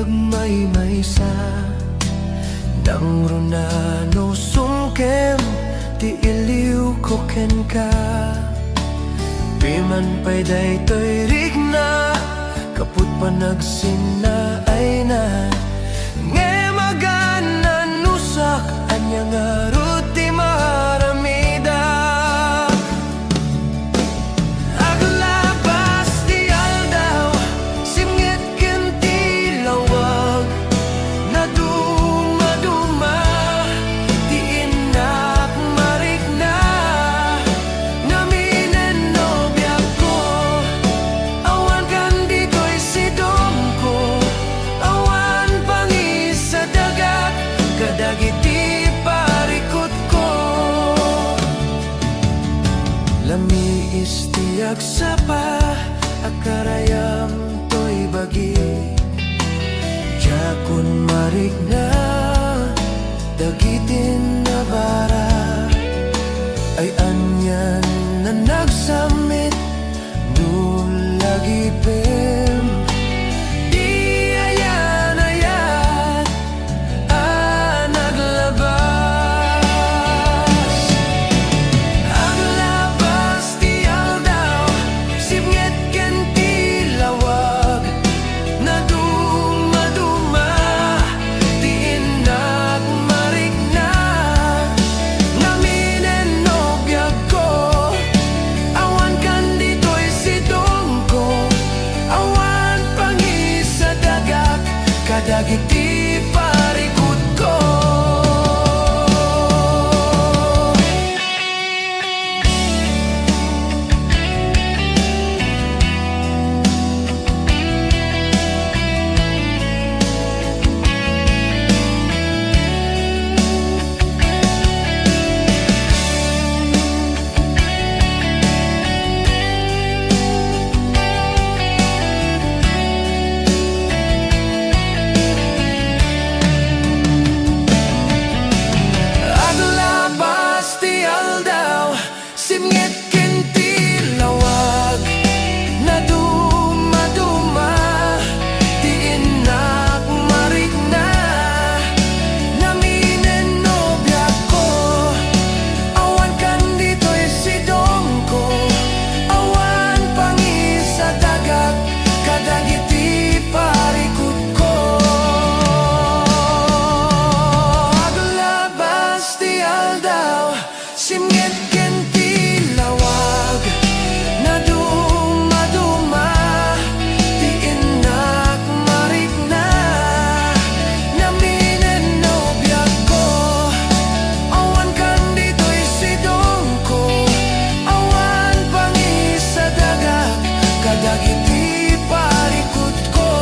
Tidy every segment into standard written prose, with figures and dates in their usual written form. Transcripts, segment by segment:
agmay maysa nang runano sumkem ti iliw ko ken ka. Piman pa'y daytoy rigna kaput pa nagsina ay na nge maganan nusak anya nga ruti maramida. Aglabas ti aldaw simngit ken ti lawag na dumaduma ti inak marikna naminen nobya ko awan kan ditoy sidong ko awan pangis sa dagat kadagiti parikot ko. Lami istiyak sapa akarayam to'y bagi jakun marigna dagitin na bara ay anyan na nagsamit nulagi pem di ayan naglabas. Aglabas ti aldaw simngit ken ti lawag na dumaduma ti inak marikna naminen nobya ko awan kan ditoy sidong ko awan pangis sa dagat kadagiti parikot ko. Aglabas ti aldaw simngit ken ti lawag na dumaduma ti inak marikna naminen nobya ko awan kan ditoy sidong ko awan pangis sa dagat kadagiti parikot ko. Aglabas ti aldaw simngit ken ti lawag na dumaduma ti inak marikna naminen nobya ko awan kan ditoy sidong ko awan pangis sa dagat kadagiti parikot ko.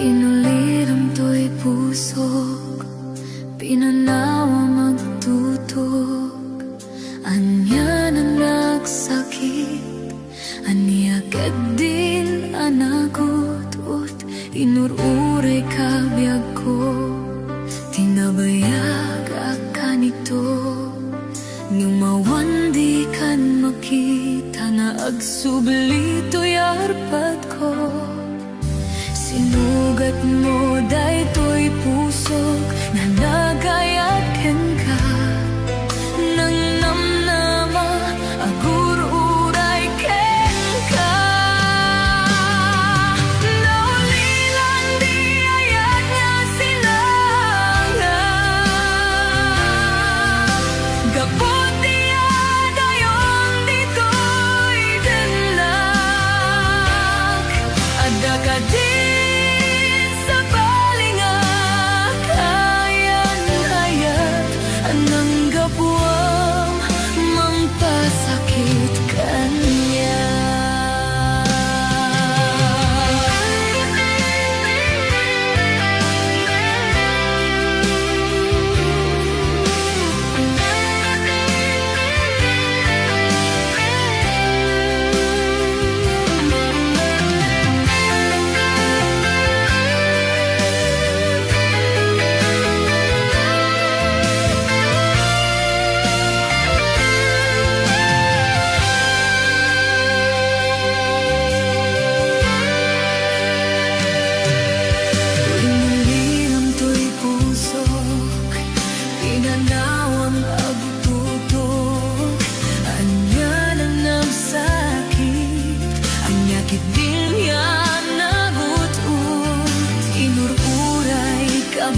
Inuliram to'y pusok pinanawa magtutok anya na nagsakit aniagad din anagot ut inururay kabiyag ko tinabayag akanito ngumawan di kan makita na agsubli to'y arpat ko. Sinugat mo daytoy pusok na nagayat ken ka nang namnama agururay ken ka. Naulilan di ayat nga si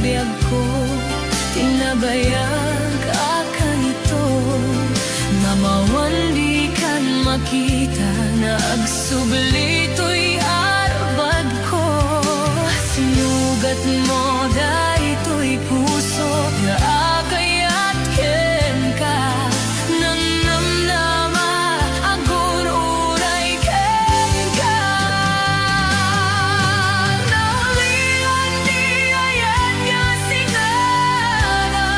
biyag ko, tinabayag akan ito. Mamawan di kan makita na agsubli to'y arbad ko. Sinugat mo dahito'y puso na akayat ken ka. Nang namnama agon uray ken ka. Naulian di ayan nga sinanala.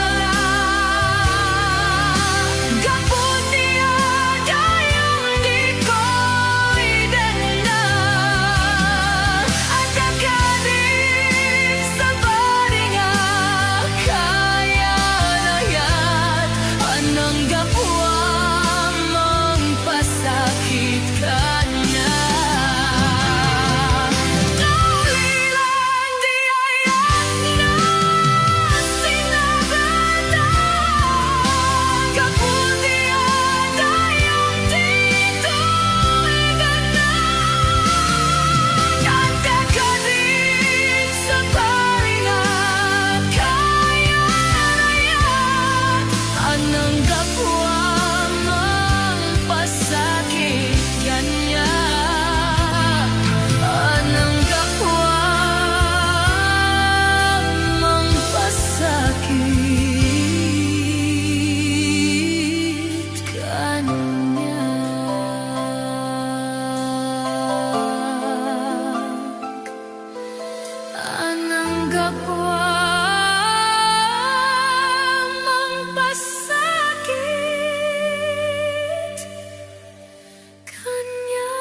Gapon niya dayong di ko idanda. At agadi sa baringa kaya layat. Anang gapwa mong pasakit ka niya. Naulilan di ayan nga sinabata. Gapon niya dayong di ko idanda. At agadi sa baringa kaya layat. Anang gapwa mong pasakit ka niya. Anang gapwa mong pasakit ka niya. Anang gapwa mong pasakit kanya.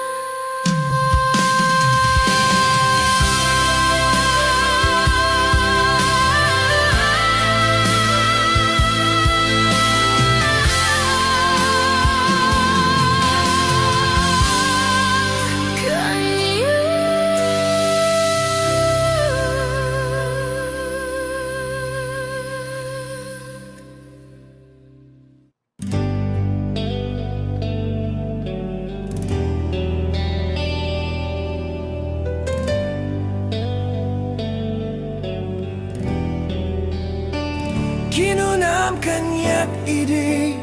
Kinunam kanyak idi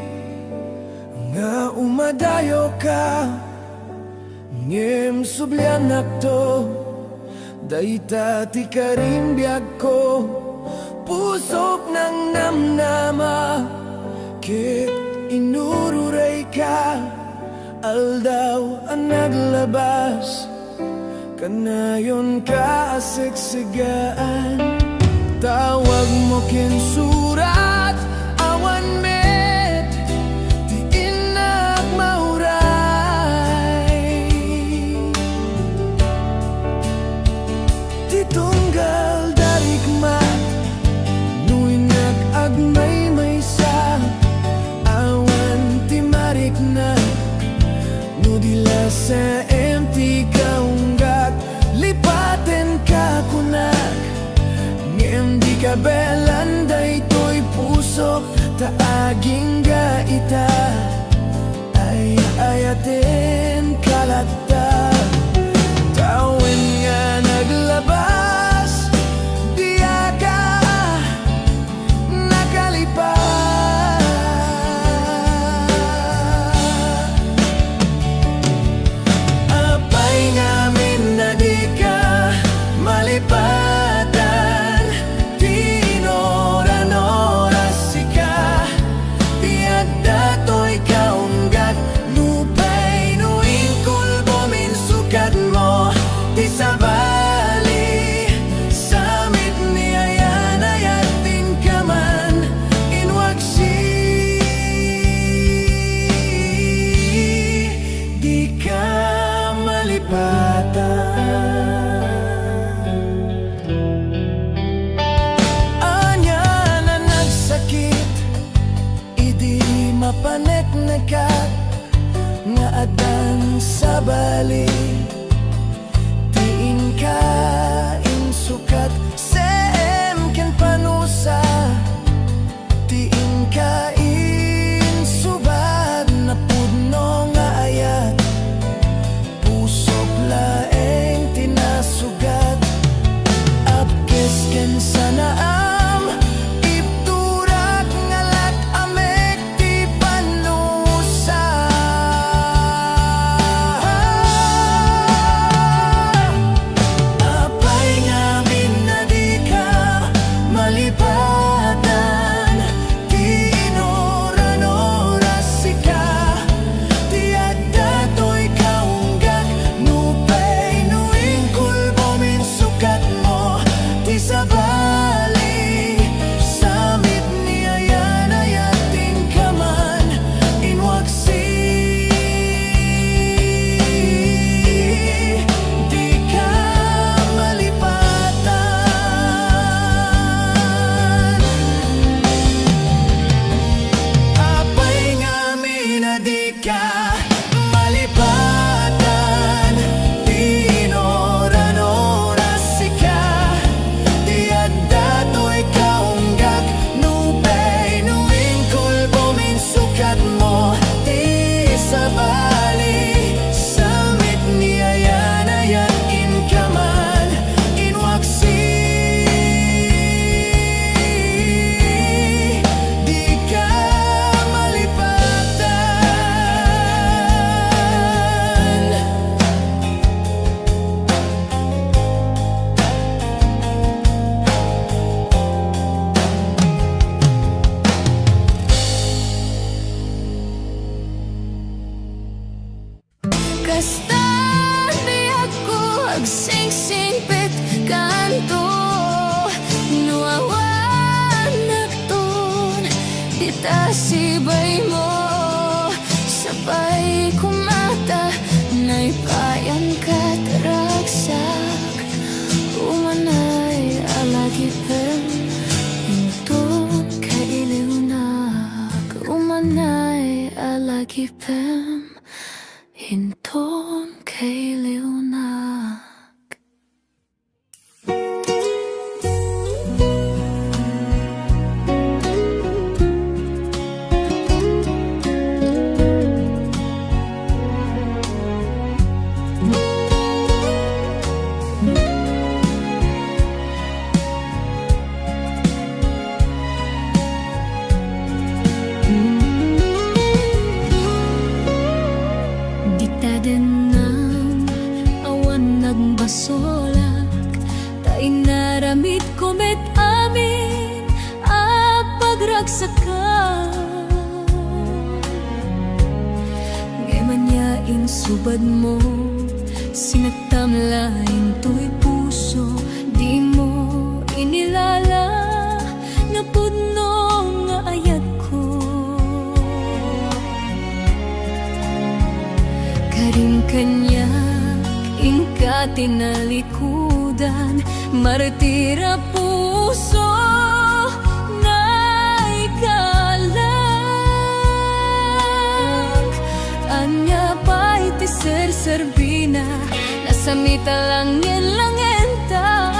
nga umadayo ka. Ngem sublianak to dayta ti karimbiag ko. Pusok ng namnama kit inururay ka. Aldaw ang naglabas kanayon ka asigsigaan. Tawag mo kinsurat awan met di inak mauray. Di tunggal darigmat nuinak agmay maysa. Awan ti mariknak nudila sa empty kaunggat. Lipaten ka kunak di ka belanday to'y pusok taaging gaita. Ay ayatin kalata. Tawin nga naglabas diya ka nakalipas. Apay ngamin na di ka malipatan. Mapanek na ka nga adan sa bali. Tiin ka insukat sem ken panusa. Tiin ka insubad na pudno nga ayat. Pusok laeng tinasugat. Apkes ken sana itasibay mo, sabay kumata, naipayan ka taragsak, umanay alagipem, hinton kailiunak, umanay alagipem, hinton kailiunak. Basolak, tayo naramit komet amin ang pagragsakan. Ngayon yain subad mo, sinagtamlain to'y puso, di mo inilala na pudno nga ayat ko. Karing kanya ingka tinalikudan, martira puso na ikalang. Anya pa iti ser-serbina, nasamita langin langenta,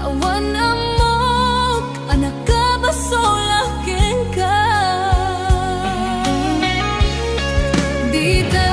awan amok, anak ka basolakin ka. Dita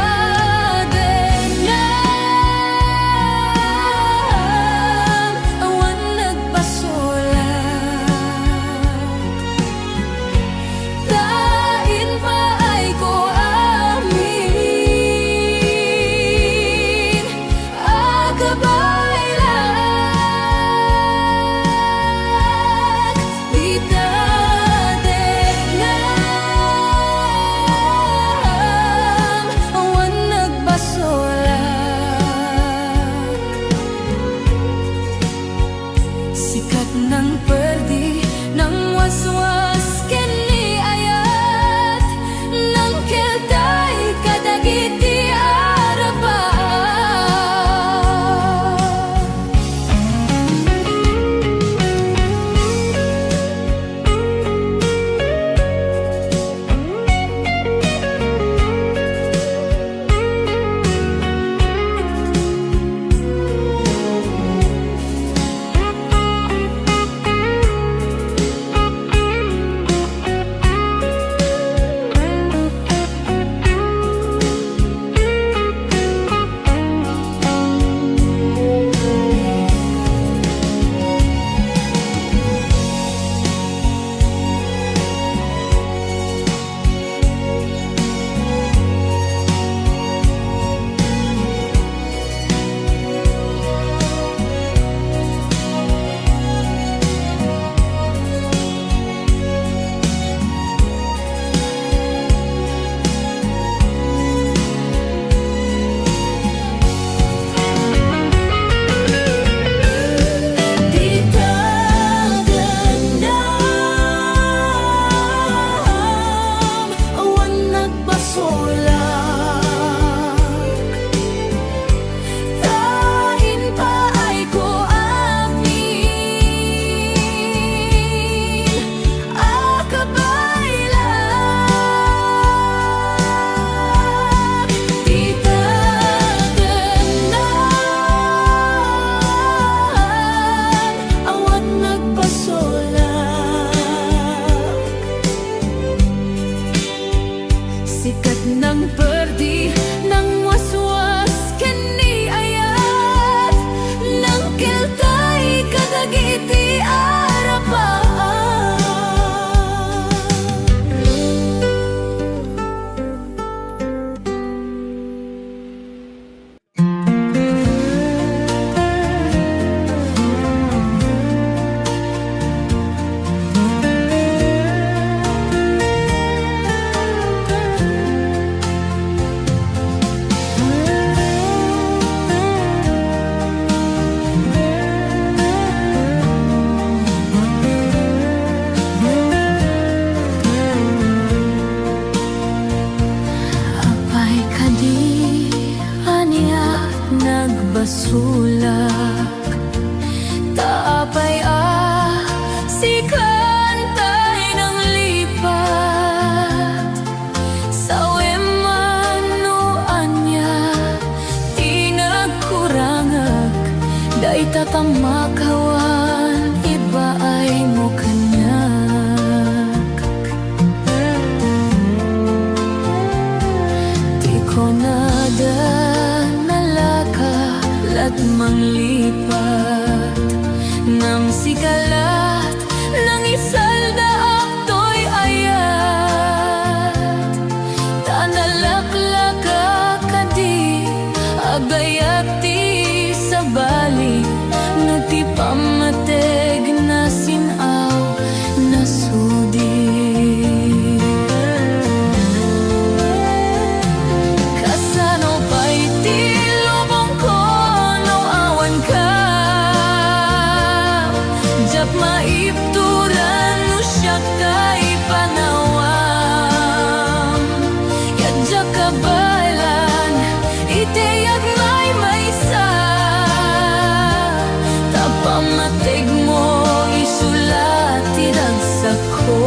pamakawan, iba ay mo kanyak. Di ko nada nalakalat manglipat ng sikalat ng isalda akto'y ayat. Tanalaklaka kadi agayati sa bali no ti pamateg na sinaw na sudi. Kasano pa'y ti lubong ko no awan ka, jap maipturan no siya kay panawam. Yadya kabalan iteyag may maysa, tapamatig mo isulat tiragsak ko.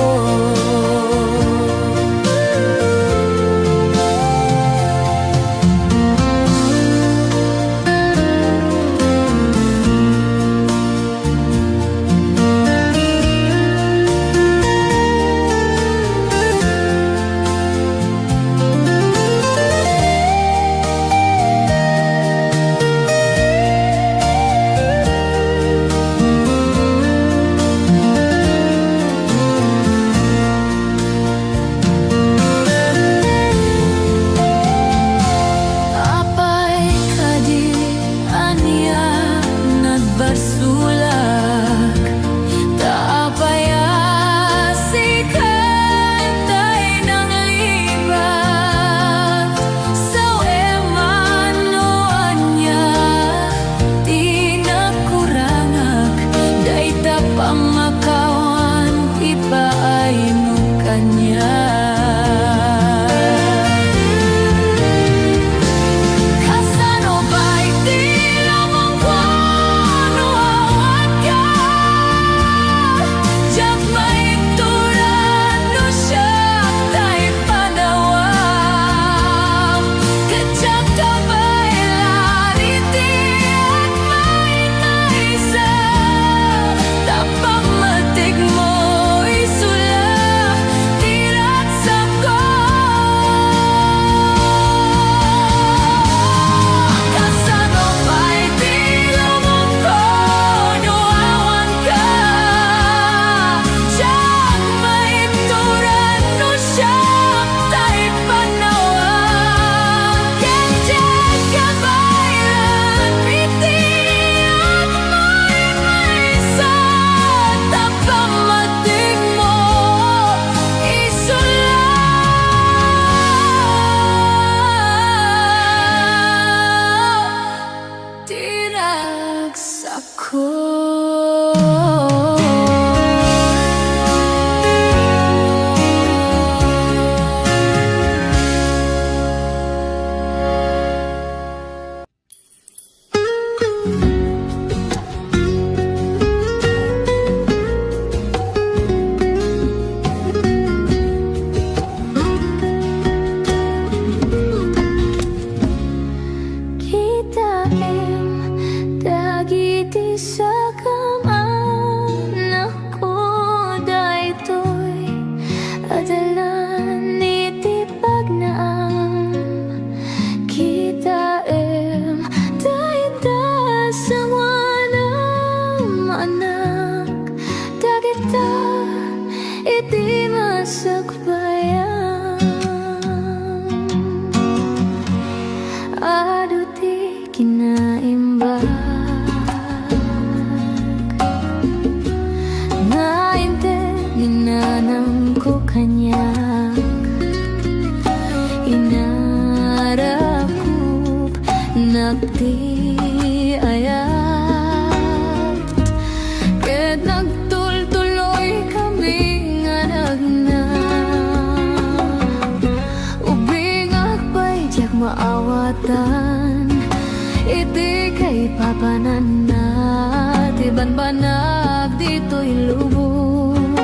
Iti kay papanan na tiban banag dito'y lubong.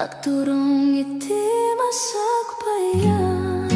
Agturong iti masagbayan.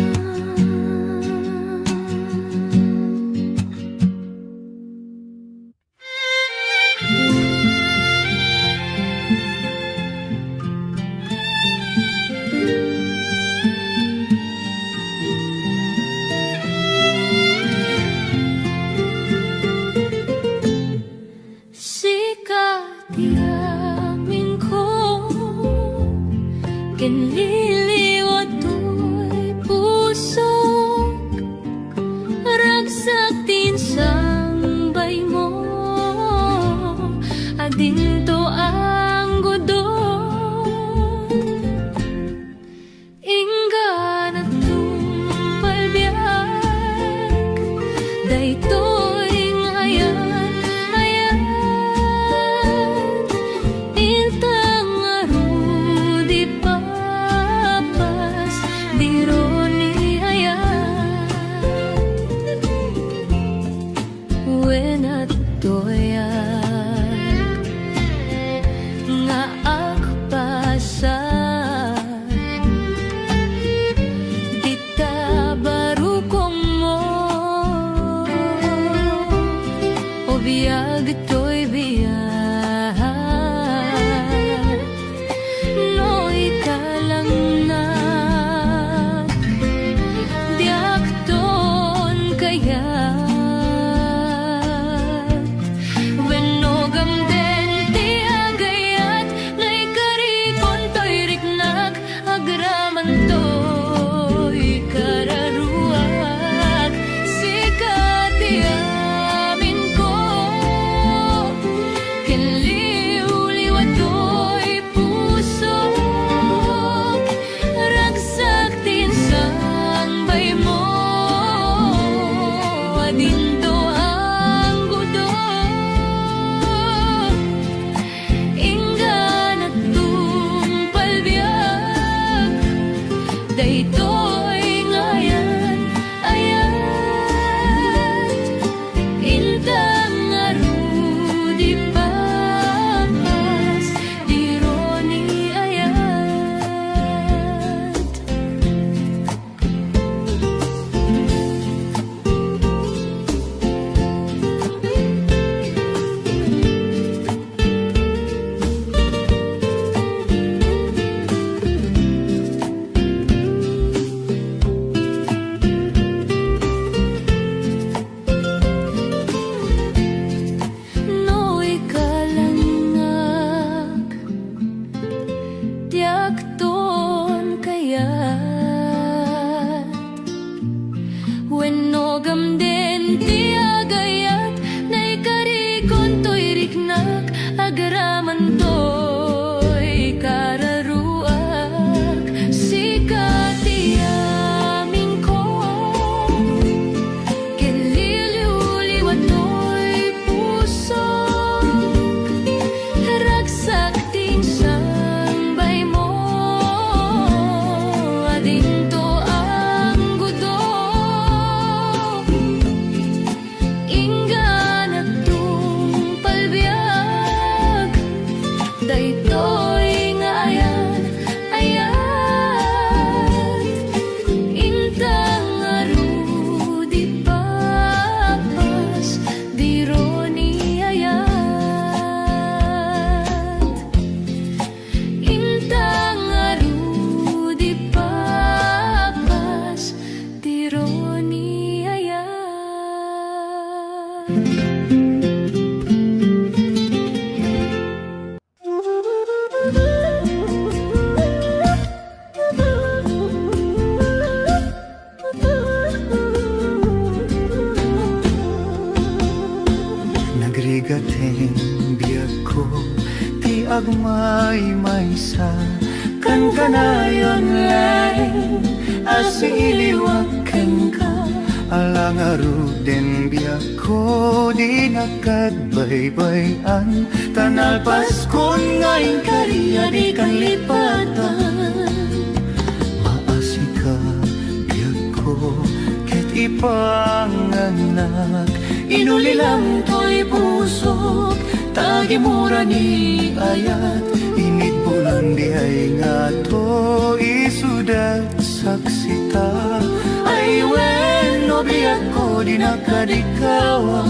Kinliliwat to'y pusok, ragsak tinsang bay mo, adinto ang godon. Ingga na tumpalbiyak, daytoy ngayan, ayan, intang arudi pa. Biyag to'y biyag, no ikalang na diak ton kaya wenogam den ti agayat ngay karikon to'y riknak agraman to'y kararuak sikat diak. Daytoy ngayan, ayan, intang arudi papas, dironi ayat. Diakton kayat wenogam den ti agayat nay karikon to'y riknak agaraman to'y kararuak sikat aming ko kinliliwliwat to'y pusok ragsak tinsang daytoy ngayan, ayan, intang arudi papas, dironi ayat, intang arudi papas, dironi ayat. Nagrigating biyag ko ti agmay maysa kan kanayon lay asi iliwag ken ka alang aruden biyag ko di nakadbaybayan tanalpas kon ngayon kariya di kan lipatan maasi ka biyag ko ket ipanganak inulilang to'y pusok tagi mura ni ayat init po bulan di ay nga to isudat saksita. Ay bueno biyak ko di nakadikawa,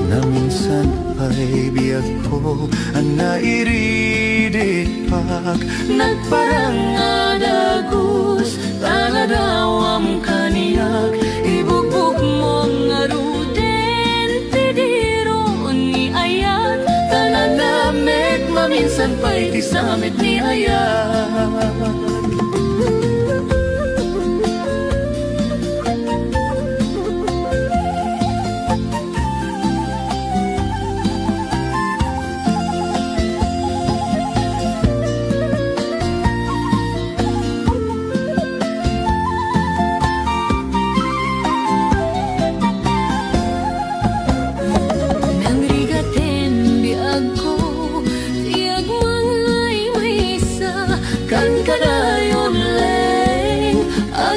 na minsan ay biyak ko ang nairidit pag nagparangadagus taladawam kaniyak. Ibugbog mo nga ruden tidiro ni ayat, talanamit maminsan pa'y tisamit ni ayat.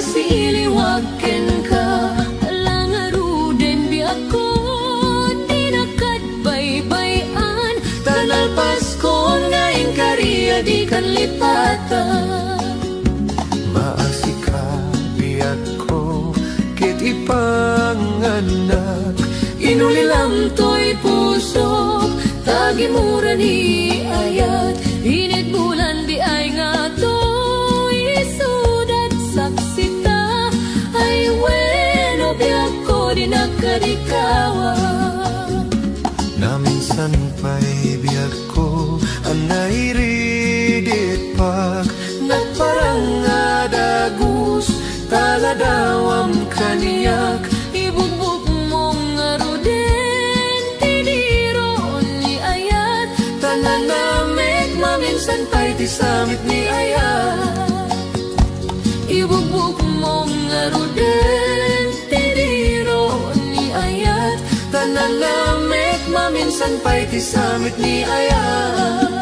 Siliwaken ka lang aruden biyak ko di nakadbaybayan, talalpas ko ngayon kariya di kan lipatan. Maasika biyak ko kit ipanganak, Inulilam to'y pusok tagimura ni ayat, init bulan di ay nga to'y isudat saksita. Ay bueno biyak ko di nakadikawa, na minsan pa'y biyak ko ang nairidit pag nagparangadagus taladawam kaniyak. Ibugbog mong aruden tidiro ni ayat, talanamit maminsan pa'y tisamit ni ayat. Ibugbog mong aruden tidiro ni ayat, Talanamit maminsan pa'y tisamit ni ayat.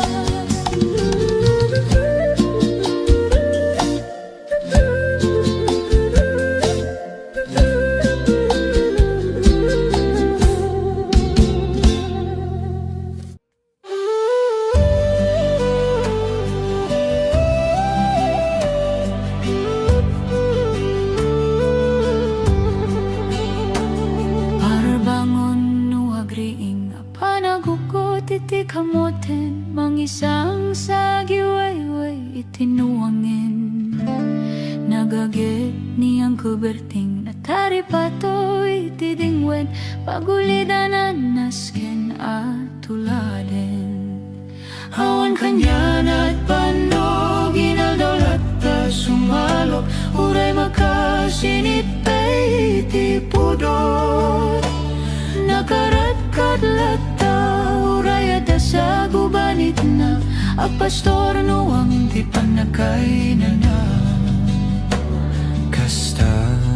Iti kamoten, mangisang sagiwayway itinuangin. Nagagit niyang kuberting natari pato itidingwen, pagulidanan nasken at tuladen. Awan kanyan at panog, inaldolat ta sumalok, uray makasinit ay itipudot. Nakarat-kadlat sa gubanit na ang pastor nuwang di panakay na na. Kasta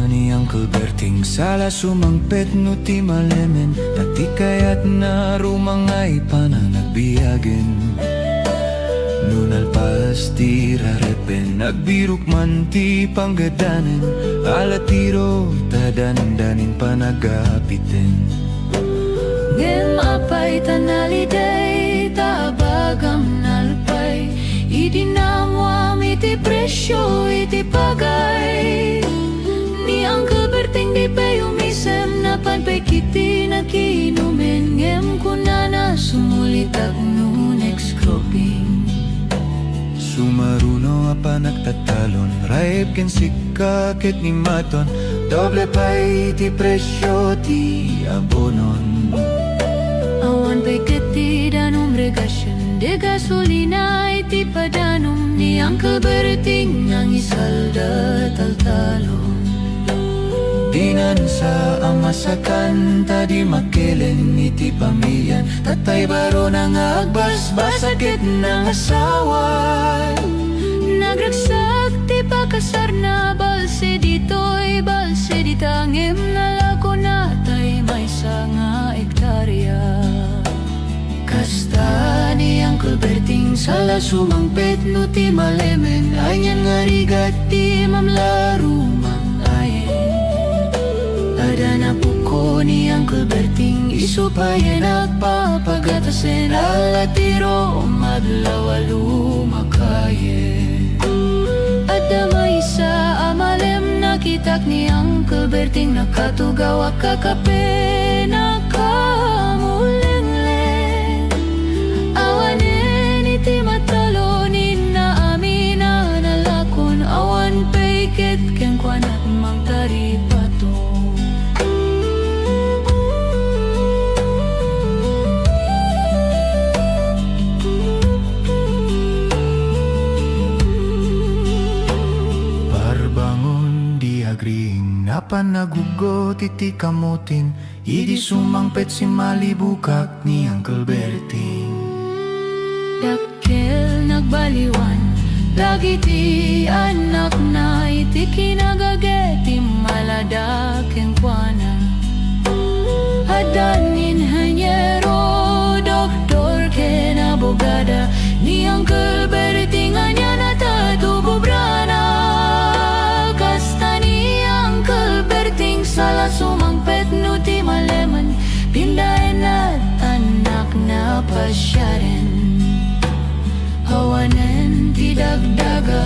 ni Uncle Berting sala sumangpet no ti malemen, dati kayat na rumangay pananagbiyagen. Nunalpas ti rarepen, nagbirok man ti panggadanen, alatiro tadandanin panagapiten. Ngem apay tanaliday tabagam nalpay, idinamwam iti presyo iti pagay. Ni Uncle Berting di payo misem na panpay kiti nakinumen, ngem kunana sumulitag no next cropping. Sumaruno apa nagtatalon, raib ken sikakit ni maton, doble pay ti presyo ti abonon. Awan pa'y katidanong regasyon, de gasolina iti padanong, ni Uncle Berting ang isalda taltalon. Dinan sa amasakan, tadi makelen iti pamilyan, tatay baro nang agbasbas sakit ng asawan. Nagragsak ti pakasar na balse dito'y balse ditangim, nalako na tay may nga ektarya. Kasta ni Uncle Berting sala sumangpet no ti malemen, anyan nga rigat ti mamlarumang ayen. Ada na puko ni Uncle Berting, isupayan at papagatasen, ala katiro madlawalu makaye. Adamay sa amalem nakitak ni Uncle Berting nakatugaw kakape nakamulengleng. Awanen iti matalonin na amin na nalakon awan paiket ken kwanat mang taripato. Agring napanagugot iti kamutin, idi sumangpet si malibukak ni Uncle Berting. Dakkel nagbaliwan, lagi ti anak na iti kinagageti maladaken kuana. Hadanin hanyero, doktor ken abogada, ni Uncle Berting anya natatububrana. Sala sumangpet no ti maleman, pindahin at anak na pasyaren. Hawanen ti dagdaga,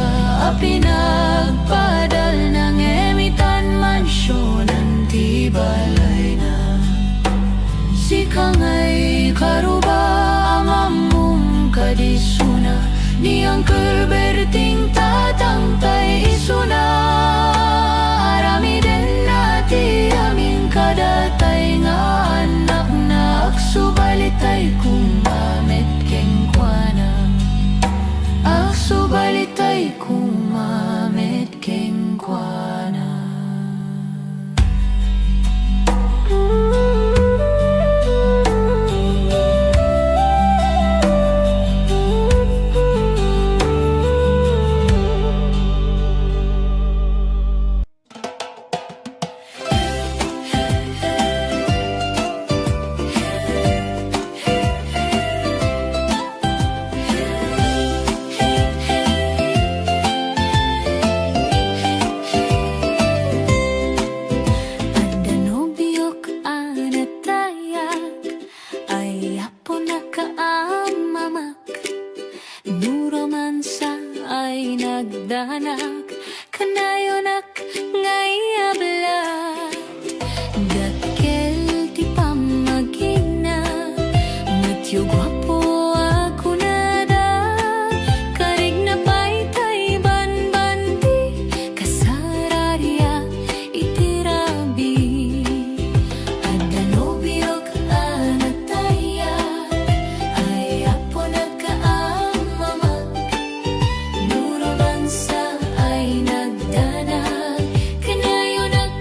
pinagpadal ng emitan mansyonan ti balay na. Si kangay karuba amamum kadisuna, ni Uncle Berting tatangtay isuna. Arami din ti amin kadatay nga anak na aksubalitay kumamit keng kuana. Aksubalitay kumamit keng kuana. Nagdanak kanayonak ngayabla. Dakkel ti pamagina, matyo gwapo ako nada. Karig na paytay banbandi, kasararya itirabi. Adda nobyo ka anataya, ay apo nagkaamama. Nuro bansa ay nagdanag, kanayonak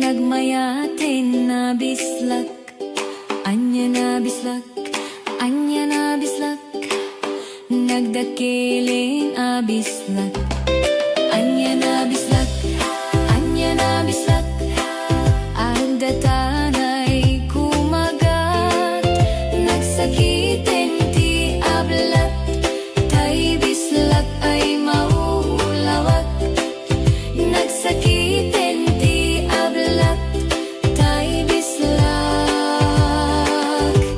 nagmayatin na bislak, anya na bislak, anya na bislak, nagdakiling abislak, anya na bislak, anya na bislak, agdatanay kumagat, nagsakitin ti ablat, tay bislak ay maulawak, nagsakitin ti ablat, tay bislak,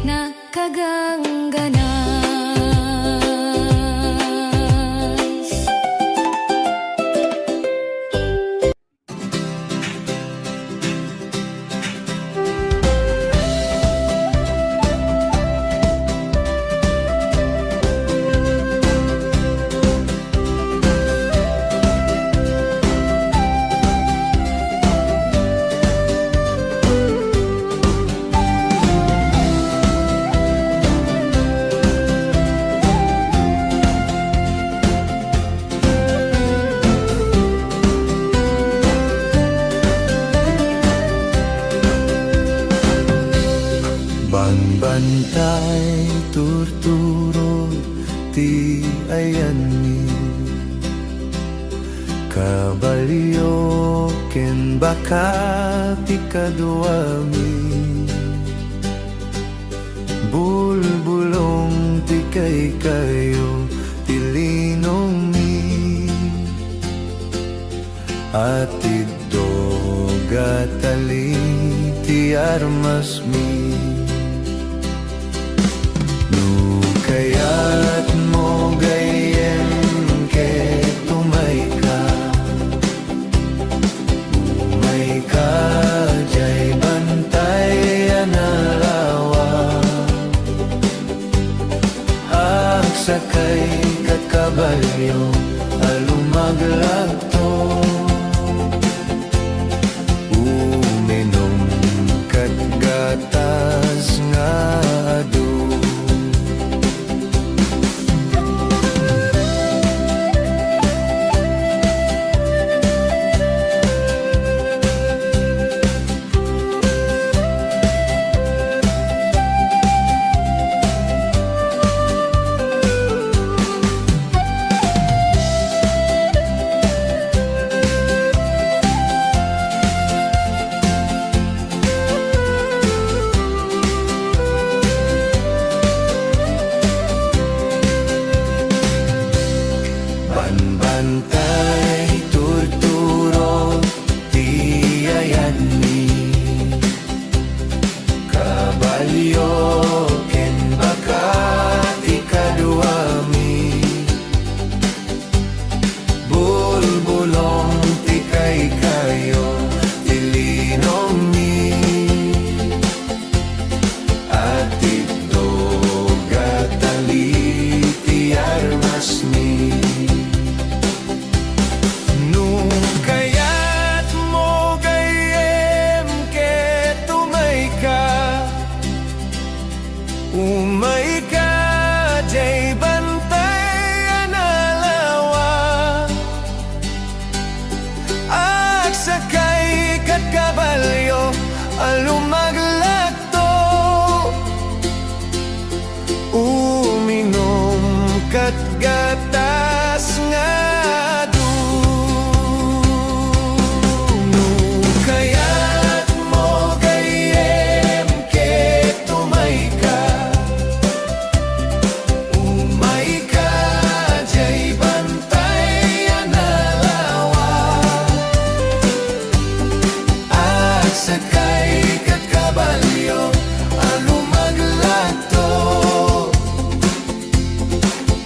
nakagangganas. Banbantay turturo ti ayani, kabalyo ken baka ti kaduami, bulbulong ti kay kayo ti linong mi, at iddogatali ti armas mi. Kaya't mo gayem ke tumay ka, jay bantay analawa, agsakay kat kabalyo alumaglagto, uminom kat gatas nga adu. Banbantay turturo ti ayani, kabalyo ken baka ti kaduami, bulbulong ti kay kayo ti linong mi, at iddogatali ti armas mi. Umay ka, jay bantay analawa, agsakay kat kabalyo alumaglagto, uminom kat gatas nga adu. Kaya't mo gayem ke tumay ka, sakay kat kabalyo alumaglagto,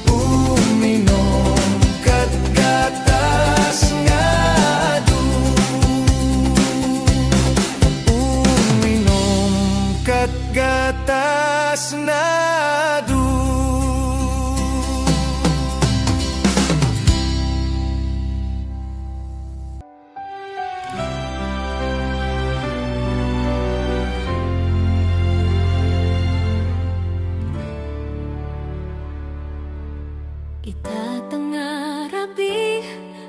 uminom kat gatas nga adu, uminom kat gatas na adu. Itatangarabi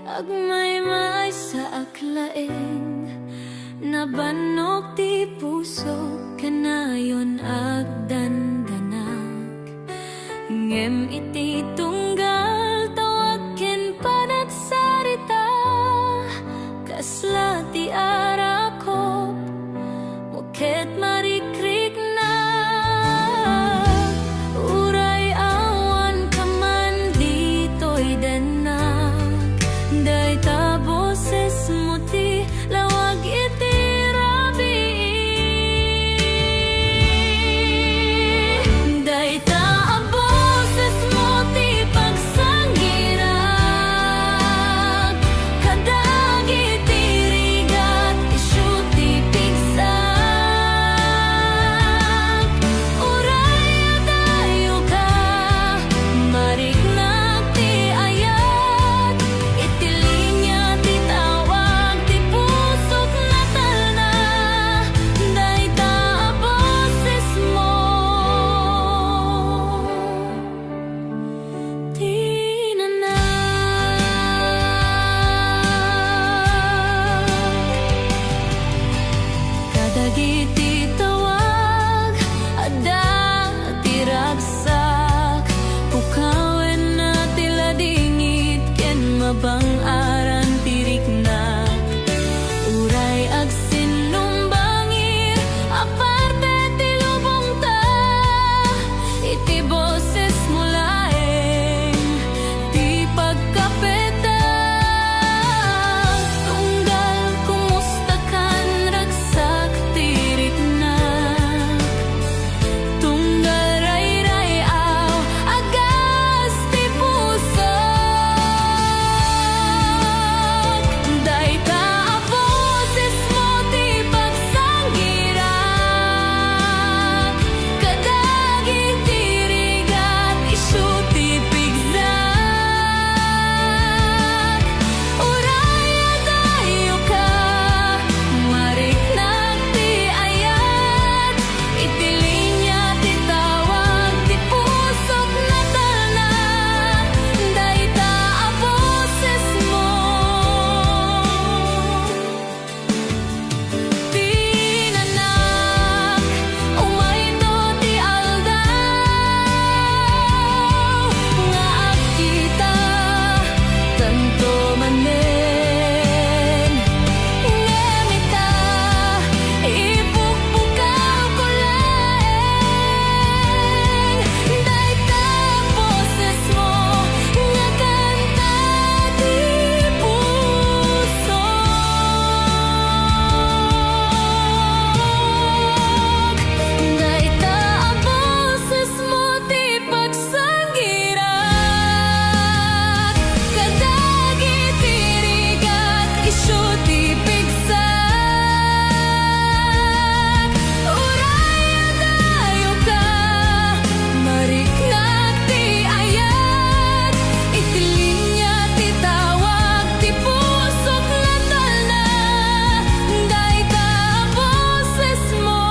agmay may sa aklain, nabanok ti puso kanayon agdandanak ngem iti tunggal tawag ken panagsarita kasla ti arakop moket marikrik na uray awan kaman ditoy denak dayta boses mo ti lawag iti rabi dayta a boses mo ti pagsangirag kadagi ti rigat isu ti pigsak uray adayo ka mariknak ti ayat iti linya ti tawag ti pusok natalna dayta a boses mo tinanak kadagiti tawag adda ti ragsak pukawen na ti ladingit ken mabang-aran ti riknak uray agsinumbangir aparte ti lubong ta iti boses mo laeng ti pagkapeta tunggal kumusta kan ragsak ti riknak tunggal ray-rayaw agas ti pusok dayta a boses mo ti pagsangirag kadagi ti rigat isu ti pigsak uray adayo ka mariknak ti ayat iti linya ti tawag ti pusok natalna dayta a boses mo tinanak umayno ti aldaw nga agkita tanto manen ngemita ipukpukaw ko laeng dayta boses mo nga kanta ti pusok dayta a boses mo ti pagsangirag kadagi ti rigat isu ti pigsak uray adayo ka mariknak ti ayat iti linya ti tawag ti pusok natalna dayta a boses mo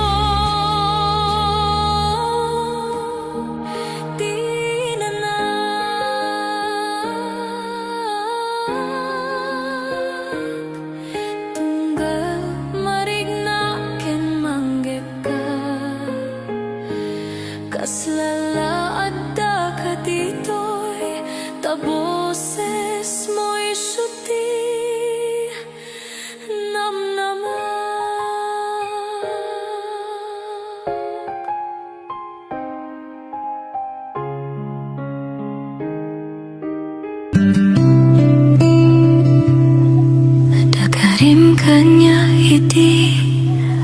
tinanak tunggal marignak ken manggep ka kaslala adda ka ditoy ta boses mo isu ti namnama dakarim kanya iti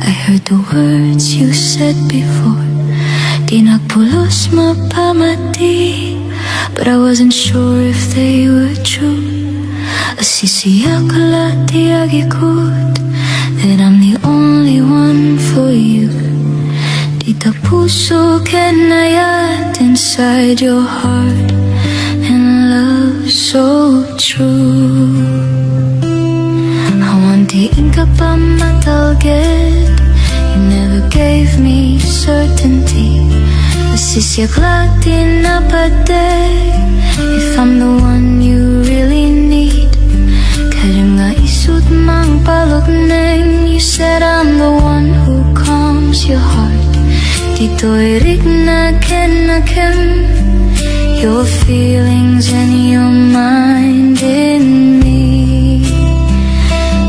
I heard the words you said before di nagpulos mapamati but I wasn't sure if they were true asisiyak la ti agikut that I'm the only one for you di ta puso ken ayat inside your heart and love so true Hawantiin ka pa matalged you never gave me certainty Masisyak latin na paday if I'm the one you really need Kaya nga isut mang palugneng you said your heart. Dito'y rik na ken your feelings and your mind in me.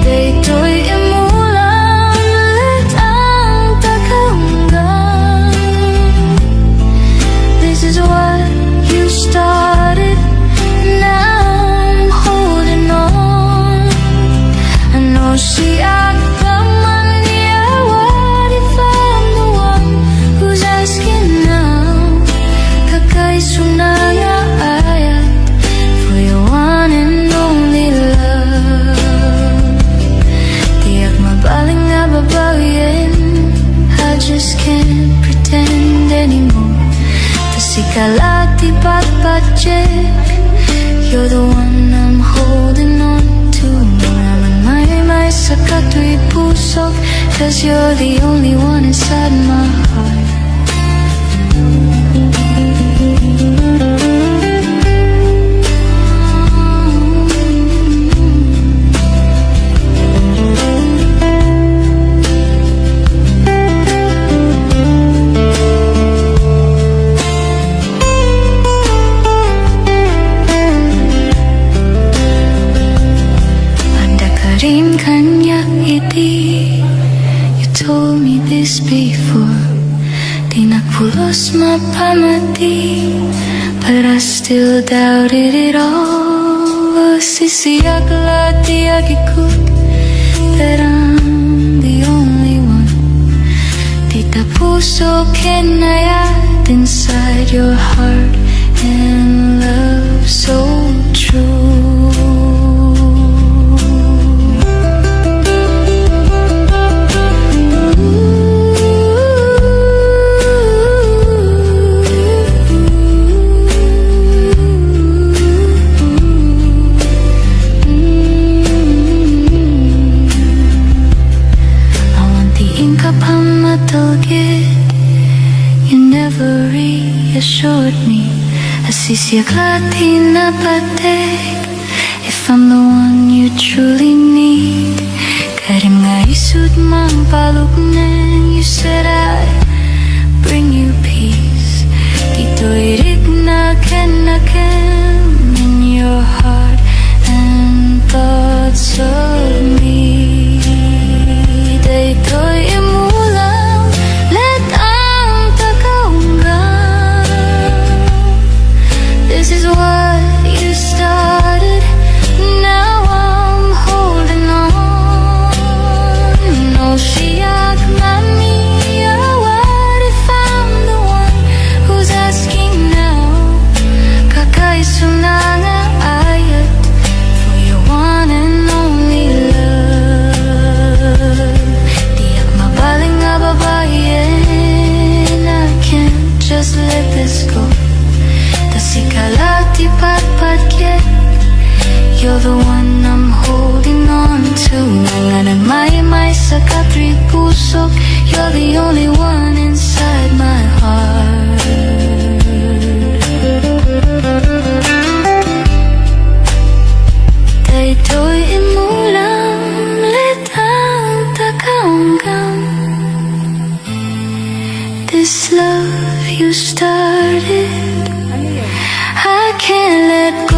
Dito'y imulang ulit ang tagahanggan. This is what you started, now I'm holding on. I know she Kalati patpatchik, you're the one I'm holding on to. Naman may sa katu'y pusok, 'cause you're the only one inside my heart. You told me this before, di nagpulos mapamati, but I still doubted it all. Sisiyak latiyak ikut, that I'm the only one. Tita puso kenayat inside your heart, and love so true. You never reassured me. Asisiyak lati na patek, if I'm the one you truly need. Karim nga isud mang palugnen, you said I'd bring you peace. Dito'y rik na ken in your heart and thoughts of me. Dito'y this is what you started, now I'm holding on. No, siyak mami, what if I'm the one who's asking now? Kakaiso na nga ayat for your one and only love. Di ak mabaling nga babayin, I can't just let this go. Kalati patpatket, you're the one I'm holding on to. Nanganan may sa katri pusok, you're the only one inside my heart. Daytoy imulang litang tagahanggang. This love you started, I can't let